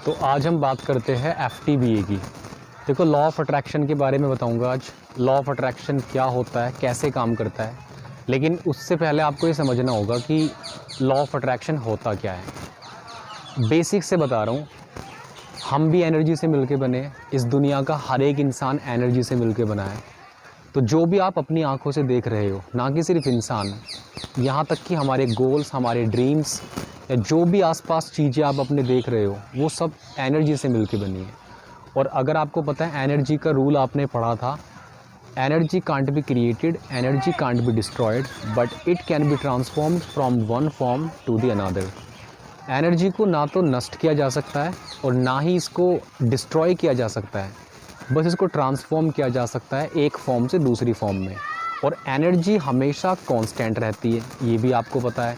तो आज हम बात करते हैं FTBA की। देखो, लॉ ऑफ अट्रैक्शन के बारे में बताऊंगा आज। लॉ ऑफ अट्रैक्शन क्या होता है, कैसे काम करता है, लेकिन उससे पहले आपको ये समझना होगा कि लॉ ऑफ अट्रैक्शन होता क्या है। बेसिक से बता रहा हूँ, हम भी एनर्जी से मिलके बने हैं। इस दुनिया का हर एक इंसान एनर्जी से मिलके बना है। तो जो भी आप अपनी आंखों से देख रहे हो, ना कि सिर्फ इंसान, यहाँ तक कि हमारे गोल्स, हमारे ड्रीम्स या जो भी आसपास चीज़ें आप अपने देख रहे हो, वो सब एनर्जी से मिलके बनी है। और अगर आपको पता है, एनर्जी का रूल आपने पढ़ा था, energy can't be created, energy can't be destroyed, but it can be transformed from one form to the another. Energy को ना तो नष्ट किया जा सकता है और ना ही इसको डिस्ट्रॉय किया जा सकता है, बस इसको ट्रांसफॉर्म किया जा सकता है एक फॉर्म से दूसरी फॉर्म में। और एनर्जी हमेशा कांस्टेंट रहती है, ये भी आपको पता है।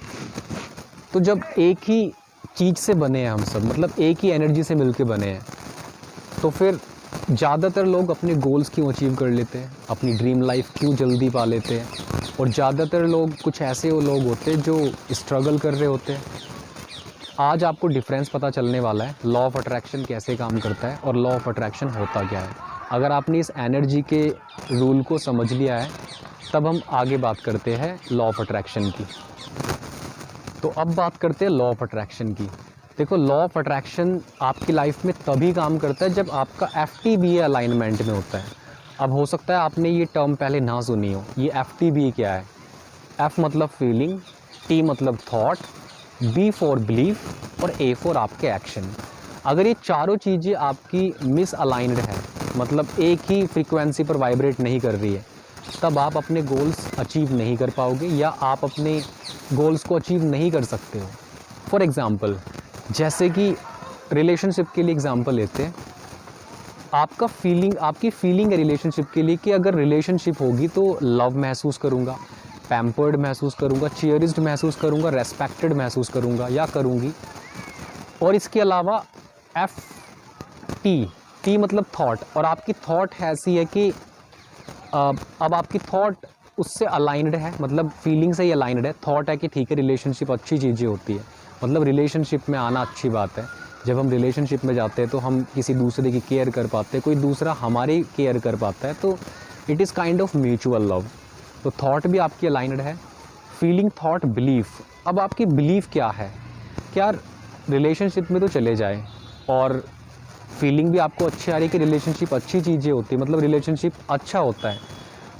तो जब एक ही चीज़ से बने हैं हम सब, मतलब एक ही एनर्जी से मिलके बने हैं, तो फिर ज़्यादातर लोग अपने गोल्स क्यों अचीव कर लेते हैं, अपनी ड्रीम लाइफ क्यों जल्दी पा लेते हैं। और ज़्यादातर लोग कुछ ऐसे लोग होते हैं जो स्ट्रगल कर रहे होते हैं। आज आपको डिफरेंस पता चलने वाला है, लॉ ऑफ अट्रैक्शन कैसे काम करता है और लॉ ऑफ अट्रैक्शन होता क्या है। अगर आपने इस एनर्जी के रूल को समझ लिया है, तब हम आगे बात करते हैं लॉ ऑफ अट्रैक्शन की। तो अब बात करते हैं लॉ ऑफ अट्रैक्शन की। देखो, लॉ ऑफ अट्रैक्शन आपकी लाइफ में तभी काम करता है जब आपका FTBA अलाइनमेंट में होता है। अब हो सकता है आपने ये टर्म पहले ना सुनी हो। ये FTBA क्या है? F मतलब फीलिंग, T मतलब थॉट, B फॉर बिलीफ और A फॉर आपके एक्शन। अगर ये चारों चीज़ें आपकी मिस अलाइंड है, मतलब एक ही फ्रीक्वेंसी पर वाइब्रेट नहीं कर रही है, तब आप अपने गोल्स अचीव नहीं कर पाओगे या आप अपने गोल्स को अचीव नहीं कर सकते हो। फॉर एग्ज़ाम्पल, जैसे कि रिलेशनशिप के लिए एग्ज़ाम्पल लेते हैं। आपकी फीलिंग है रिलेशनशिप के लिए कि अगर रिलेशनशिप होगी तो लव महसूस करूँगा, पैम्पर्ड महसूस करूँगा, चेयरिज्ड महसूस करूँगा, रेस्पेक्टेड महसूस करूँगा या करूँगी। और इसके अलावा T मतलब थॉट। और आपकी थॉट ऐसी है कि अब आपकी थॉट उससे अलाइंड है, मतलब फीलिंग से ही अलाइंड है। थॉट है कि ठीक है, रिलेशनशिप अच्छी चीज़ें होती है, मतलब रिलेशनशिप में आना अच्छी बात है। जब हम रिलेशनशिप में जाते हैं तो हम किसी दूसरे की केयर कर पाते हैं, कोई दूसरा हमारी केयर कर पाता है, तो it is kind of mutual love. तो थॉट भी आपकी अलाइंड है। Feeling, thought, belief. अब आपकी बिलीफ क्या है? क्या रिलेशनशिप में तो चले जाए और फीलिंग भी आपको अच्छी आ रही है कि रिलेशनशिप अच्छी चीज़ें होती है, मतलब रिलेशनशिप अच्छा होता है,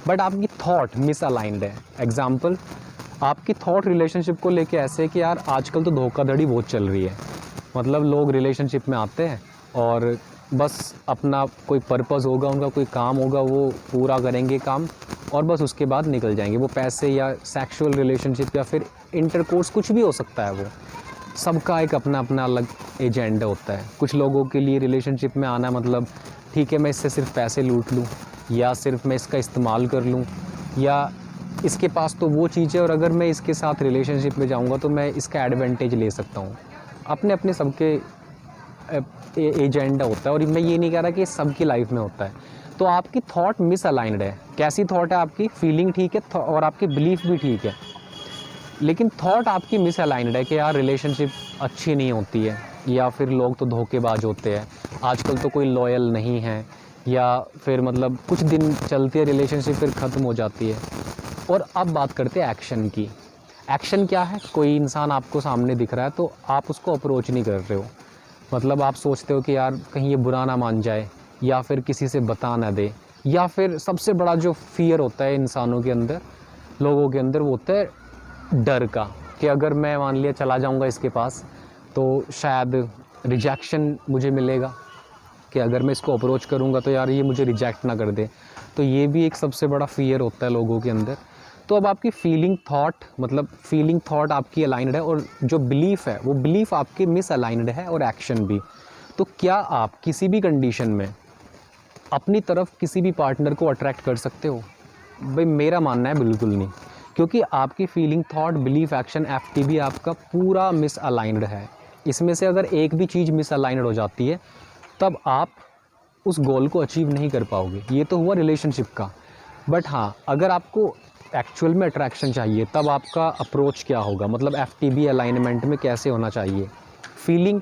बट आपकी थॉट मिस अलाइंड है। एग्जाम्पल, आपकी थॉट रिलेशनशिप को लेके ऐसे है कि यार आजकल तो धोखाधड़ी बहुत चल रही है। मतलब लोग रिलेशनशिप में आते हैं और बस अपना कोई पर्पस होगा, उनका कोई काम होगा, वो पूरा करेंगे काम और बस उसके बाद निकल जाएंगे। वो पैसे या सेक्सुअल रिलेशनशिप या फिर इंटरकोर्स, कुछ भी हो सकता है। वो सबका एक अपना अपना अलग एजेंडा होता है। कुछ लोगों के लिए रिलेशनशिप में आना मतलब ठीक है, मैं इससे सिर्फ पैसे लूट लूँ, या सिर्फ मैं इसका इस्तेमाल कर लूँ, या इसके पास तो वो चीज़ है और अगर मैं इसके साथ रिलेशनशिप में जाऊँगा तो मैं इसका एडवांटेज ले सकता हूँ। अपने अपने सबके एजेंडा होता है और मैं ये नहीं कह रहा कि सबकी लाइफ में होता है। तो आपकी थॉट मिस अलाइंड है। कैसी थॉट है आपकी? फीलिंग ठीक है और आपकी बिलीफ भी ठीक है, लेकिन थॉट आपकी मिस अलाइंड है कि यार रिलेशनशिप अच्छी नहीं होती है, या फिर लोग तो धोखेबाज होते हैं, आजकल तो कोई लॉयल नहीं है, या फिर मतलब कुछ दिन चलती है रिलेशनशिप फिर ख़त्म हो जाती है। और अब बात करते हैं एक्शन की। एक्शन क्या है? कोई इंसान आपको सामने दिख रहा है तो आप उसको अप्रोच नहीं कर रहे हो, मतलब आप सोचते हो कि यार कहीं ये बुरा ना मान जाए या फिर किसी से बता ना दे, या फिर सबसे बड़ा जो फियर होता है इंसानों के अंदर, लोगों के अंदर, वो होता है डर का, कि अगर मैं मान लिया चला जाऊंगा इसके पास तो शायद रिजेक्शन मुझे मिलेगा, कि अगर मैं इसको अप्रोच करूंगा तो यार ये मुझे रिजेक्ट ना कर दे। तो ये भी एक सबसे बड़ा फियर होता है लोगों के अंदर। तो अब आपकी फीलिंग थॉट, मतलब फीलिंग थॉट आपकी अलाइंड है और जो बिलीफ है वो बिलीफ आपकी मिस अलाइंड है, और एक्शन भी। तो क्या आप किसी भी कंडीशन में अपनी तरफ किसी भी पार्टनर को अट्रैक्ट कर सकते हो? भाई मेरा मानना है बिल्कुल नहीं, क्योंकि आपकी feeling, thought, belief, action, FTB आपका पूरा मिस अलाइंड है। इसमें से अगर एक भी चीज़ मिस अलाइंड हो जाती है तब आप उस गोल को अचीव नहीं कर पाओगे। ये तो हुआ रिलेशनशिप का। बट हाँ, अगर आपको एक्चुअल में अट्रैक्शन चाहिए तब आपका अप्रोच क्या होगा, मतलब FTB अलाइनमेंट में कैसे होना चाहिए? फीलिंग,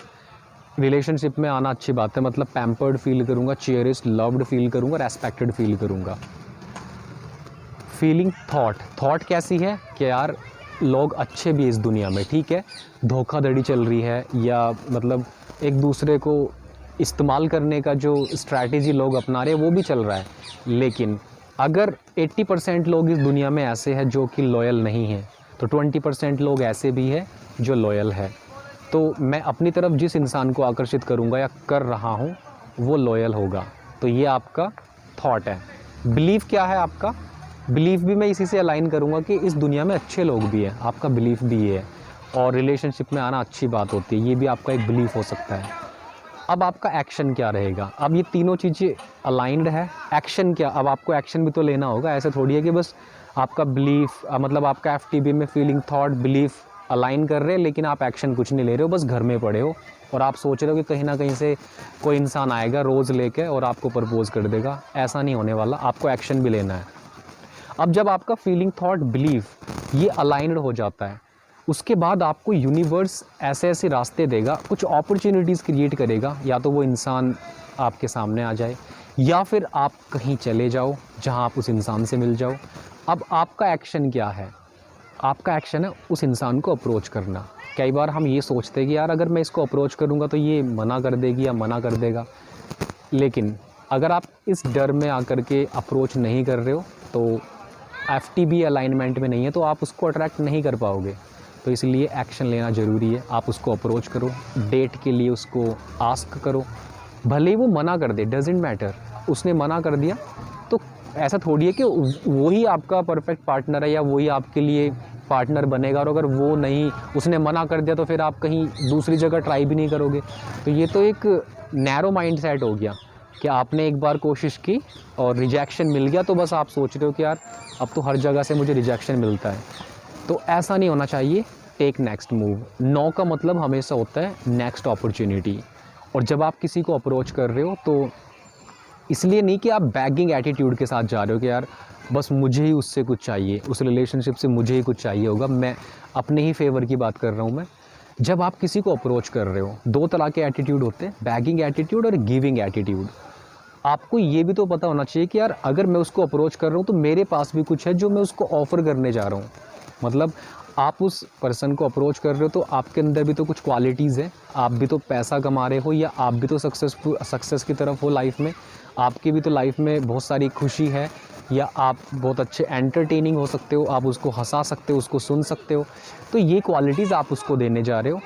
रिलेशनशिप में आना अच्छी बात है, मतलब पैम्पर्ड फील करूँगा, चेरिश्ड, लव्ड फील करूँगा, रेस्पेक्टेड फील करूँगा। फीलिंग थॉट कैसी है कि यार लोग अच्छे भी इस दुनिया में, ठीक है, धोखाधड़ी चल रही है या मतलब एक दूसरे को इस्तेमाल करने का जो स्ट्रैटेजी लोग अपना रहे हैं वो भी चल रहा है, लेकिन अगर 80% लोग इस दुनिया में ऐसे हैं जो कि लॉयल नहीं हैं, तो 20% लोग ऐसे भी हैं जो लॉयल है। तो मैं अपनी तरफ जिस इंसान को आकर्षित करूँगा या कर रहा हूँ वो लॉयल होगा। तो ये आपका थॉट है। बिलीफ क्या है आपका? बिलीफ भी मैं इसी से अलाइन करूँगा कि इस दुनिया में अच्छे लोग भी हैं, आपका बिलीफ भी ये है, और रिलेशनशिप में आना अच्छी बात होती है, ये भी आपका एक बिलीफ हो सकता है। अब आपका एक्शन क्या रहेगा? अब ये तीनों चीज़ें अलाइंड है, एक्शन क्या? अब आपको एक्शन भी तो लेना होगा, ऐसे थोड़ी है कि बस आपका बिलीफ मतलब आपका एफटीबी में फीलिंग, थॉट, बिलीफ अलाइन कर रहे हैं लेकिन आप एक्शन कुछ नहीं ले रहे हो, बस घर में पड़े हो और आप सोच रहे हो कि कहीं ना कहीं से कोई इंसान आएगा रोज़ लेके और आपको प्रपोज कर देगा। ऐसा नहीं होने वाला, आपको एक्शन भी लेना है। अब जब आपका फीलिंग, थॉट, बिलीफ ये अलाइंड हो जाता है, उसके बाद आपको यूनिवर्स ऐसे ऐसे रास्ते देगा, कुछ अपॉर्चुनिटीज़ क्रिएट करेगा, या तो वो इंसान आपके सामने आ जाए या फिर आप कहीं चले जाओ जहां आप उस इंसान से मिल जाओ। अब आपका एक्शन क्या है? आपका एक्शन है उस इंसान को अप्रोच करना। कई बार हम ये सोचते हैं कि यार अगर मैं इसको अप्रोच करूँगा तो ये मना कर देगी या मना कर देगा, लेकिन अगर आप इस डर में आकर के अप्रोच नहीं कर रहे हो तो एफटीबी अलाइनमेंट में नहीं है, तो आप उसको अट्रैक्ट नहीं कर पाओगे। तो इसलिए एक्शन लेना ज़रूरी है। आप उसको अप्रोच करो, डेट के लिए उसको आस्क करो, भले ही वो मना कर दे, डजेंट मैटर। उसने मना कर दिया तो ऐसा थोड़ी है कि वही आपका परफेक्ट पार्टनर है या वही आपके लिए पार्टनर बनेगा, और अगर वो नहीं, उसने मना कर दिया तो फिर आप कहीं दूसरी जगह ट्राई भी नहीं करोगे। तो ये तो एक नैरो माइंड सेट हो गया कि आपने एक बार कोशिश की और रिजेक्शन मिल गया तो बस आप सोच रहे हो कि यार अब तो हर जगह से मुझे रिजेक्शन मिलता है। तो ऐसा नहीं होना चाहिए। Take next move. नो का मतलब हमेशा होता है नेक्स्ट अपॉर्चुनिटी। और जब आप किसी को अप्रोच कर रहे हो तो इसलिए नहीं कि आप बैगिंग एटीट्यूड के साथ जा रहे हो कि यार बस मुझे ही उससे कुछ चाहिए, उस रिलेशनशिप से मुझे ही कुछ चाहिए होगा। मैं अपने ही फेवर की बात कर रहा हूँ। मैं जब आप किसी को अप्रोच कर रहे हो, दो तरह के एटीट्यूड होते हैं, बैगिंग एटीट्यूड और गिविंग एटीट्यूड। आपको ये भी तो पता होना चाहिए कि यार अगर मैं उसको अप्रोच कर रहा हूँ तो मेरे पास भी कुछ है जो मैं उसको ऑफ़र करने जा रहा हूँ। मतलब आप उस पर्सन को अप्रोच कर रहे हो तो आपके अंदर भी तो कुछ क्वालिटीज़ है, आप भी तो पैसा कमा रहे हो या आप भी तो सक्सेस की तरफ हो लाइफ में, आपकी भी तो लाइफ में बहुत सारी खुशी है, या आप बहुत अच्छे एंटरटेनिंग हो सकते हो, आप उसको हंसा सकते हो, उसको सुन सकते हो। तो ये क्वालिटीज़ आप उसको देने जा रहे हो।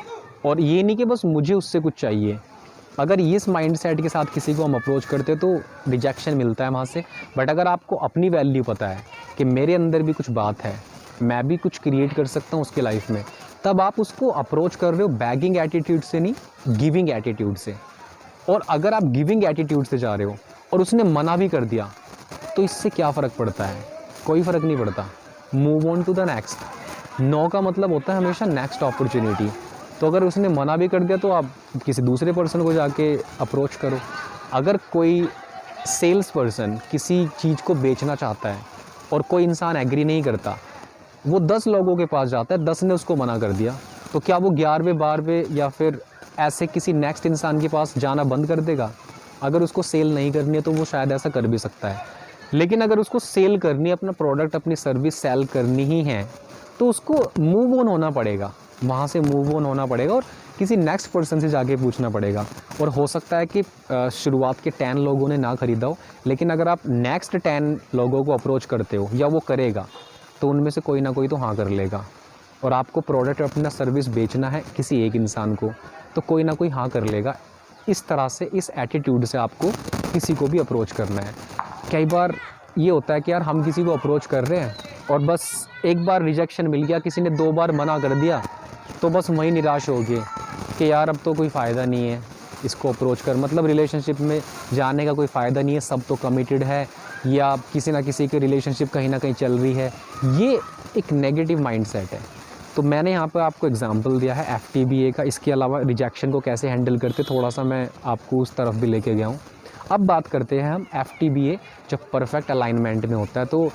और ये नहीं कि बस मुझे उससे कुछ चाहिए। अगर इस माइंडसेट के साथ किसी को हम अप्रोच करते हैं तो रिजेक्शन मिलता है वहाँ से। बट अगर आपको अपनी वैल्यू पता है कि मेरे अंदर भी कुछ बात है, मैं भी कुछ क्रिएट कर सकता हूँ उसके लाइफ में, तब आप उसको अप्रोच कर रहे हो बैगिंग एटीट्यूड से नहीं, गिविंग एटीट्यूड से। और अगर आप गिविंग एटीट्यूड से जा रहे हो और उसने मना भी कर दिया तो इससे क्या फ़र्क पड़ता है? कोई फ़र्क नहीं पड़ता। Move on to the next. No का मतलब होता है हमेशा नेक्स्ट अपॉर्चुनिटी। तो अगर उसने मना भी कर दिया तो आप किसी दूसरे पर्सन को जाके अप्रोच करो। अगर कोई सेल्स पर्सन किसी चीज़ को बेचना चाहता है और कोई इंसान एग्री नहीं करता, वो 10 लोगों के पास जाता है, 10 ने उसको मना कर दिया, तो क्या वो 11वें 12वें या फिर ऐसे किसी नेक्स्ट इंसान के पास जाना बंद कर देगा? अगर उसको सेल नहीं करनी है तो वो शायद ऐसा कर भी सकता है। लेकिन अगर उसको सेल करनी है, अपना प्रोडक्ट, अपनी सर्विस सेल करनी ही है, तो उसको मूव ऑन होना पड़ेगा, वहाँ से मूव ऑन होना पड़ेगा और किसी नेक्स्ट पर्सन से जाके पूछना पड़ेगा। और हो सकता है कि शुरुआत के 10 लोगों ने ना ख़रीदा हो, लेकिन अगर आप नेक्स्ट 10 लोगों को अप्रोच करते हो या वो करेगा, तो उनमें से कोई ना कोई तो हाँ कर लेगा। और आपको प्रोडक्ट, अपना सर्विस बेचना है किसी एक इंसान को, तो कोई ना कोई हाँ कर लेगा। इस तरह से, इस एटीट्यूड से आपको किसी को भी अप्रोच करना है। कई बार ये होता है कि यार हम किसी को अप्रोच कर रहे हैं और बस एक बार रिजेक्शन मिल गया, किसी ने 2 बार मना कर दिया, तो बस वहीं निराश हो गए कि यार अब तो कोई फ़ायदा नहीं है इसको अप्रोच कर, मतलब रिलेशनशिप में जाने का कोई फ़ायदा नहीं है, सब तो कमिटेड है या किसी ना किसी की रिलेशनशिप कहीं ना कहीं चल रही है। ये एक नेगेटिव माइंडसेट है। तो मैंने यहाँ पर आपको एग्जांपल दिया है FTBA का। इसके अलावा रिजेक्शन को कैसे हैंडल करते, थोड़ा सा मैं आपको उस तरफ भी लेके गया हूँ। अब बात करते हैं हम FTBA जब परफेक्ट अलाइनमेंट में होता है तो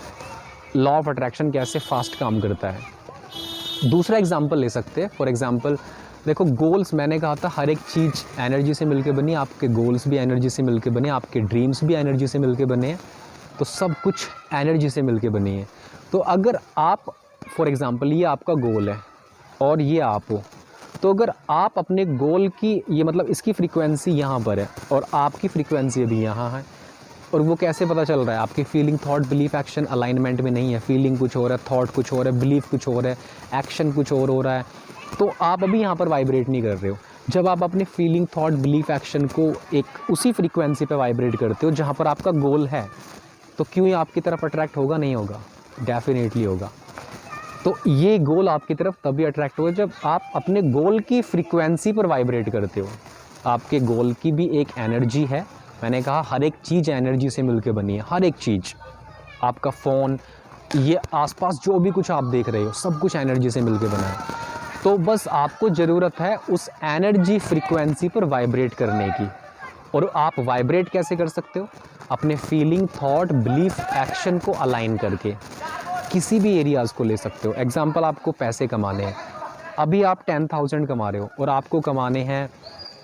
लॉ ऑफ अट्रैक्शन कैसे फास्ट काम करता है। दूसरा एग्जांपल ले सकते हैं। फॉर एग्जांपल देखो गोल्स, मैंने कहा था हर एक चीज़ एनर्जी से मिलके बनी है। आपके गोल्स भी एनर्जी से मिलके बने, आपके ड्रीम्स भी एनर्जी से मिलके बने हैं। तो सब कुछ एनर्जी से मिलके बनी है। तो अगर आप फॉर एग्ज़ाम्पल ये आपका गोल है और ये आप हो, तो अगर आप अपने गोल की ये मतलब इसकी फ्रीक्वेंसी यहाँ पर है और आपकी फ्रीक्वेंसी अभी यहाँ है, और वो कैसे पता चल रहा है? आपकी feeling, thought, belief, action alignment में नहीं है। फीलिंग कुछ हो रहा है, थॉट कुछ हो रहा है, बिलीफ कुछ हो रहा है, एक्शन कुछ और हो रहा है, तो आप अभी यहाँ पर वाइब्रेट नहीं कर रहे हो। जब आप अपनी फीलिंग, थॉट, बिलीफ, एक्शन को एक उसी फ्रीक्वेंसी पे वाइब्रेट करते हो जहाँ पर आपका गोल है, तो क्यों ये आपकी तरफ अट्रैक्ट होगा? नहीं होगा, डेफिनेटली होगा। तो ये गोल आपकी तरफ तभी अट्रैक्ट होगा जब आप अपने गोल की फ्रीक्वेंसी पर वाइब्रेट करते हो। आपके गोल की भी एक एनर्जी है। मैंने कहा हर एक चीज़ एनर्जी से मिलकर बनी है, हर एक चीज़। आपका फ़ोन, ये आसपास जो भी कुछ आप देख रहे हो, सब कुछ एनर्जी से मिलकर बना है। तो बस आपको ज़रूरत है उस एनर्जी फ्रीक्वेंसी पर वाइब्रेट करने की। और आप वाइब्रेट कैसे कर सकते हो? अपने फीलिंग, थॉट, बिलीफ, एक्शन को अलाइन करके किसी भी एरियाज़ को ले सकते हो। एग्जांपल, आपको पैसे कमाने हैं, अभी आप 10,000 कमा रहे हो और आपको कमाने हैं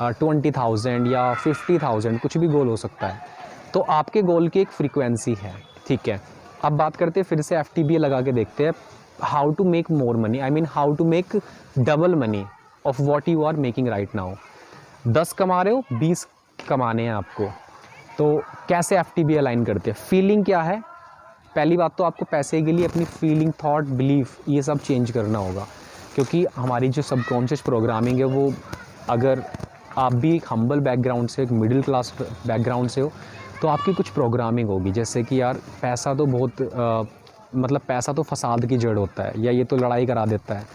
20,000 या 50,000, कुछ भी गोल हो सकता है। तो आपके गोल की एक फ्रीक्वेंसी है, ठीक है। अब बात करते हैं, फिर से FTBA लगा के देखते हैं, how to make more money, I mean how to make double money of what you are making right now. 10 कमा रहे हो, 20 कमाने हैं आपको, तो कैसे FTBA अलाइन करते हैं? फीलिंग क्या है? पहली बात तो आपको पैसे के लिए अपनी फीलिंग, थॉट, बिलीफ ये सब चेंज करना होगा, क्योंकि हमारी जो सबकॉन्शियस प्रोग्रामिंग है वो, अगर आप भी एक हम्बल बैकग्राउंड से, एक मिडिल क्लास बैकग्राउंड से हो, तो आपकी कुछ प्रोग्रामिंग होगी, जैसे कि यार पैसा तो बहुत मतलब पैसा तो फसाद की जड़ होता है, या ये तो लड़ाई करा देता है,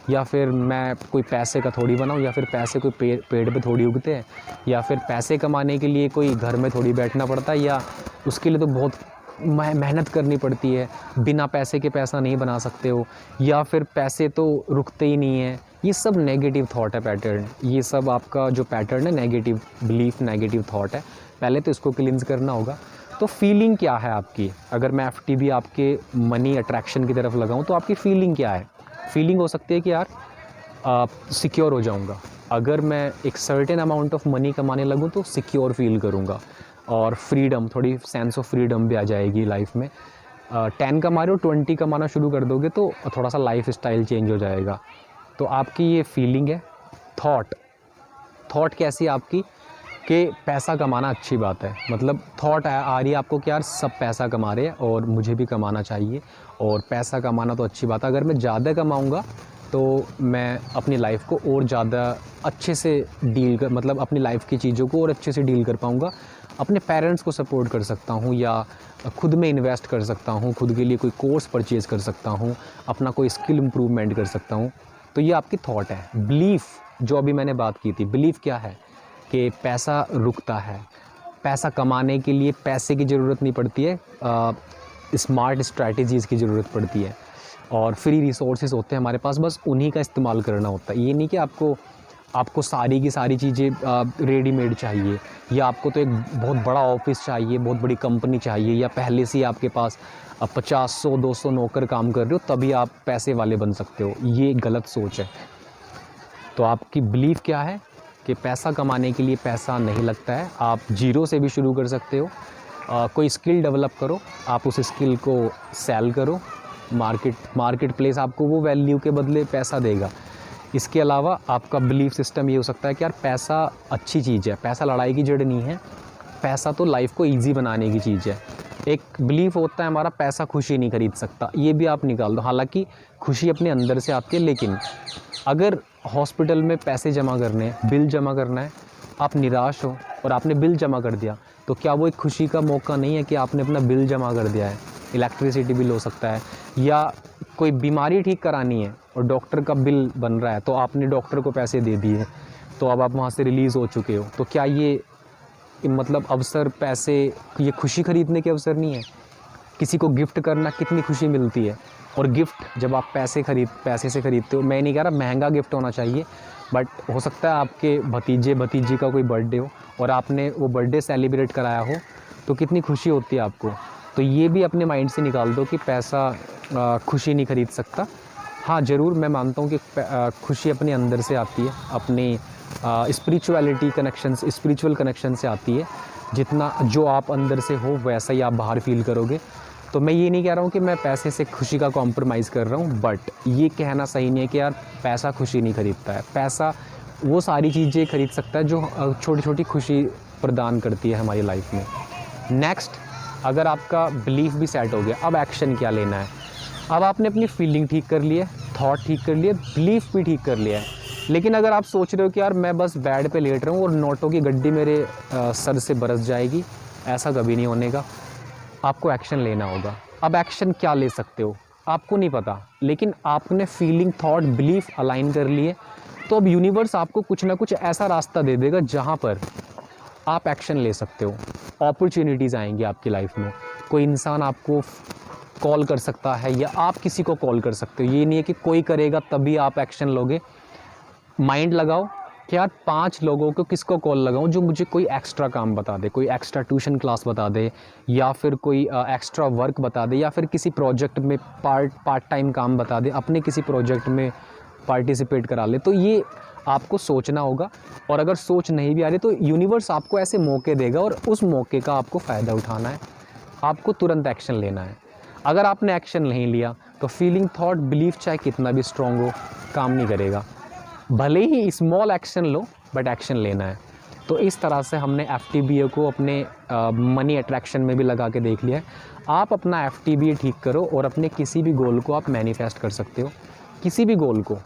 या फिर मैं कोई पैसे का थोड़ी बनाऊँ, या फिर पैसे कोई पेड़ पे थोड़ी उगते हैं, या फिर पैसे कमाने के लिए कोई घर में थोड़ी बैठना पड़ता है, या उसके लिए तो बहुत मेहनत करनी पड़ती है, बिना पैसे के पैसा नहीं बना सकते हो, या फिर पैसे तो रुकते ही नहीं हैं। ये सब नेगेटिव थॉट है, पैटर्न। ये सब आपका जो पैटर्न है, नेगेटिव बिलीफ, नेगेटिव थॉट है। पहले तो इसको क्लींस करना होगा। तो फीलिंग क्या है आपकी? अगर मैं FTB आपके मनी अट्रैक्शन की तरफ लगाऊं, तो आपकी फीलिंग क्या है? फीलिंग हो सकती है कि यार सिक्योर हो जाऊंगा। अगर मैं एक सर्टेन अमाउंट ऑफ मनी कमाने लगूं तो सिक्योर फील करूंगा, और फ्रीडम, थोड़ी सेंस ऑफ फ्रीडम भी आ जाएगी लाइफ में। 10 कमा रहे हो, 20 कमाना शुरू कर दोगे तो थोड़ा सा लाइफ स्टाइल चेंज हो जाएगा। तो आपकी ये फीलिंग है। थॉट कैसी आपकी? कि पैसा कमाना अच्छी बात है, मतलब थॉट आ रही है आपको कि यार सब पैसा कमा रहे हैं और मुझे भी कमाना चाहिए, और पैसा कमाना तो अच्छी बात है। अगर मैं ज़्यादा कमाऊँगा तो मैं अपनी लाइफ को और ज़्यादा अच्छे से डील कर, मतलब अपनी लाइफ की चीज़ों को और अच्छे से डील कर पाऊँगा। अपने पेरेंट्स को सपोर्ट कर सकता हूँ, या खुद में इन्वेस्ट कर सकता हूँ, खुद के लिए कोई कोर्स परचेज़ कर सकता हूँ, अपना कोई स्किल इम्प्रूवमेंट कर सकता हूँ। तो ये आपकी थॉट है। बिलीफ, जो अभी मैंने बात की थी, बिलीफ क्या है? कि पैसा रुकता है। पैसा कमाने के लिए पैसे की ज़रूरत नहीं पड़ती है, स्मार्ट स्ट्रैटेजीज़ की ज़रूरत पड़ती है, और फ्री रिसोर्सेज होते हैं हमारे पास, बस उन्हीं का इस्तेमाल करना होता है। ये नहीं कि आपको सारी की सारी चीज़ें रेडीमेड चाहिए, या आपको तो एक बहुत बड़ा ऑफिस चाहिए, बहुत बड़ी कंपनी चाहिए, या पहले से ही आपके पास 50, 100, 200 नौकर काम कर रहे हो तभी आप पैसे वाले बन सकते हो। ये गलत सोच है। तो आपकी बिलीफ क्या है? कि पैसा कमाने के लिए पैसा नहीं लगता है, आप जीरो से भी शुरू कर सकते हो। कोई स्किल डेवलप करो, आप उस स्किल को सेल करो, मार्केट प्लेस आपको वो वैल्यू के बदले पैसा देगा। इसके अलावा आपका बिलीफ सिस्टम ये हो सकता है कि यार पैसा अच्छी चीज़ है, पैसा लड़ाई की जड़ नहीं है, पैसा तो लाइफ को ईजी बनाने की चीज़ है। एक बिलीफ होता है हमारा, पैसा खुशी नहीं खरीद सकता, ये भी आप निकाल दो। हालांकि खुशी अपने अंदर से आती है, लेकिन अगर हॉस्पिटल में पैसे जमा करने हैं, बिल जमा करना है, आप निराश हो और आपने बिल जमा कर दिया, तो क्या वो एक खुशी का मौका नहीं है कि आपने अपना बिल जमा कर दिया है? इलेक्ट्रिसिटी बिल हो सकता है, या कोई बीमारी ठीक करानी है और डॉक्टर का बिल बन रहा है, तो आपने डॉक्टर को पैसे दे दिए, तो अब आप वहाँ से रिलीज़ हो चुके हो। तो क्या ये मतलब अवसर, पैसे, ये खुशी खरीदने के अवसर नहीं है? किसी को गिफ्ट करना कितनी खुशी मिलती है, और गिफ्ट जब आप पैसे से खरीदते हो, मैं नहीं कह रहा महंगा गिफ्ट होना चाहिए, बट हो सकता है आपके भतीजी का कोई बर्थडे हो और आपने वो बर्थडे सेलिब्रेट कराया हो, तो कितनी खुशी होती है आपको। तो ये भी अपने माइंड से निकाल दो कि पैसा खुशी नहीं खरीद सकता। हाँ ज़रूर, मैं मानता हूँ कि खुशी अपने अंदर से आती है, अपनी स्पिरिचुअलिटी कनेक्शन, स्पिरिचुअल कनेक्शन से आती है। जितना जो आप अंदर से हो वैसा ही आप बाहर फील करोगे। तो मैं ये नहीं कह रहा हूँ कि मैं पैसे से खुशी का कॉम्प्रोमाइज़ कर रहा हूँ, बट ये कहना सही नहीं है कि यार पैसा खुशी नहीं खरीदता है। पैसा वो सारी चीज़ें खरीद सकता है जो छोटी छोटी खुशी प्रदान करती है हमारी लाइफ में। नेक्स्ट, अगर आपका बिलीफ भी सेट हो गया, अब एक्शन क्या लेना है। अब आपने अपनी फीलिंग ठीक कर ली है, थॉट ठीक कर लिए, बिलीफ भी ठीक कर लिया है, लेकिन अगर आप सोच रहे हो कि यार मैं बस बेड पे लेट रहा हूँ और नोटों की गड्डी मेरे सर से बरस जाएगी, ऐसा कभी नहीं होने का। आपको एक्शन लेना होगा। अब एक्शन क्या ले सकते हो आपको नहीं पता, लेकिन आपने फीलिंग, थॉट, बिलीफ अलाइन कर लिए, तो अब यूनिवर्स आपको कुछ ना कुछ ऐसा रास्ता दे देगा जहाँ पर आप एक्शन ले सकते हो। अपॉर्चुनिटीज़ आएंगी आपकी लाइफ में। कोई इंसान आपको कॉल कर सकता है या आप किसी को कॉल कर सकते हो। ये नहीं है कि कोई करेगा तभी आप एक्शन लोगे। माइंड लगाओ कि यार 5 लोगों को किसको कॉल लगाऊं जो मुझे कोई एक्स्ट्रा काम बता दे, कोई एक्स्ट्रा ट्यूशन क्लास बता दे, या फिर कोई एक्स्ट्रा वर्क बता दे, या फिर किसी प्रोजेक्ट में पार्ट टाइम काम बता दे, अपने किसी प्रोजेक्ट में पार्टिसिपेट करा ले। तो ये आपको सोचना होगा, और अगर सोच नहीं भी आ रही तो यूनिवर्स आपको ऐसे मौके देगा और उस मौके का आपको फ़ायदा उठाना है। आपको तुरंत एक्शन लेना है। अगर आपने एक्शन नहीं लिया तो फीलिंग, थॉट, बिलीफ चाहे कितना भी स्ट्रॉन्ग हो, काम नहीं करेगा। भले ही स्मॉल एक्शन लो, बट एक्शन लेना है। तो इस तरह से हमने FTBA को अपने मनी अट्रैक्शन में भी लगा के देख लिया है। आप अपना FTBA ठीक करो और अपने किसी भी गोल को आप मैनिफेस्ट कर सकते हो। किसी भी गोल को,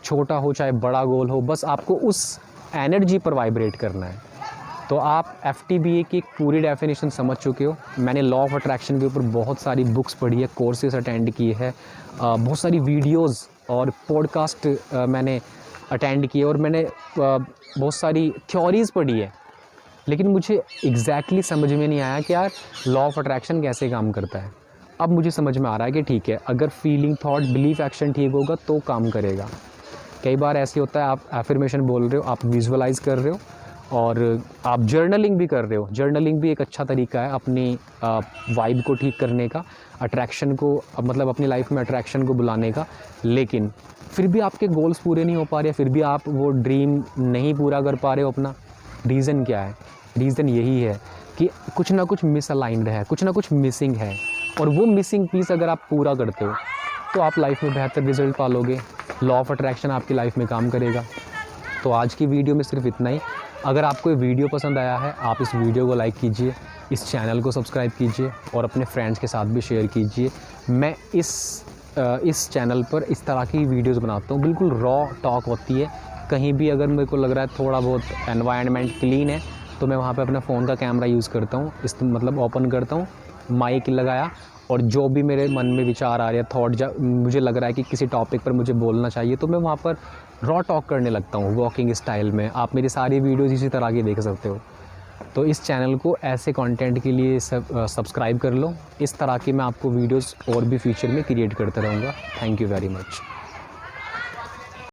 छोटा हो चाहे बड़ा गोल हो, बस आपको उस एनर्जी पर वाइब्रेट करना है। तो आप FTBA की पूरी डेफिनेशन समझ चुके हो। मैंने लॉ ऑफ अट्रैक्शन के ऊपर बहुत सारी बुक्स पढ़ी है, कोर्सेज अटेंड किए हैं, बहुत सारी वीडियोस और पॉडकास्ट मैंने अटेंड किए, और मैंने बहुत सारी थ्योरीज़ पढ़ी है, लेकिन मुझे एग्जैक्टली समझ में नहीं आया कि यार लॉ ऑफ अट्रैक्शन कैसे काम करता है। अब मुझे समझ में आ रहा है कि ठीक है, अगर फीलिंग, थॉट, बिलीफ, एक्शन ठीक होगा तो काम करेगा। कई बार ऐसे होता है, आप एफर्मेशन बोल रहे हो, आप विजुअलाइज़ कर रहे हो, और आप जर्नलिंग भी कर रहे हो। जर्नलिंग भी एक अच्छा तरीका है अपनी वाइब को ठीक करने का, अट्रैक्शन को, मतलब अपनी लाइफ में अट्रैक्शन को बुलाने का। लेकिन फिर भी आपके गोल्स पूरे नहीं हो पा रहे, फिर भी आप वो ड्रीम नहीं पूरा कर पा रहे हो अपना। रीज़न क्या है? रीज़न यही है कि कुछ ना कुछ मिसअलाइंड है, कुछ ना कुछ मिसिंग है, और वो मिसिंग पीस अगर आप पूरा करते हो तो आप लाइफ में बेहतर रिजल्ट पालोगे। लॉ ऑफ अट्रैक्शन आपकी लाइफ में काम करेगा। तो आज की वीडियो में सिर्फ इतना ही। अगर आपको ये वीडियो पसंद आया है, आप इस वीडियो को लाइक कीजिए, इस चैनल को सब्सक्राइब कीजिए और अपने फ्रेंड्स के साथ भी शेयर कीजिए। मैं इस चैनल पर इस तरह की वीडियोस बनाता हूँ, बिल्कुल रॉ टॉक होती है। कहीं भी अगर मेरे को लग रहा है थोड़ा बहुत एनवायरनमेंट क्लीन है तो मैं वहाँ पे अपना फ़ोन का कैमरा यूज़ करता हूँ, मतलब ओपन करता हूँ, माइक लगाया, और जो भी मेरे मन में विचार आ रहे हैं, थॉट, मुझे लग रहा है कि किसी टॉपिक पर मुझे बोलना चाहिए, तो मैं वहाँ पर रॉ टॉक करने लगता हूँ वॉकिंग स्टाइल में। आप मेरी सारी वीडियोज़ इसी तरह की देख सकते हो। तो इस चैनल को ऐसे कंटेंट के लिए सब्सक्राइब कर लो। इस तरह की मैं आपको वीडियोस और भी फ्यूचर में क्रिएट करता रहूँगा। Thank you very much.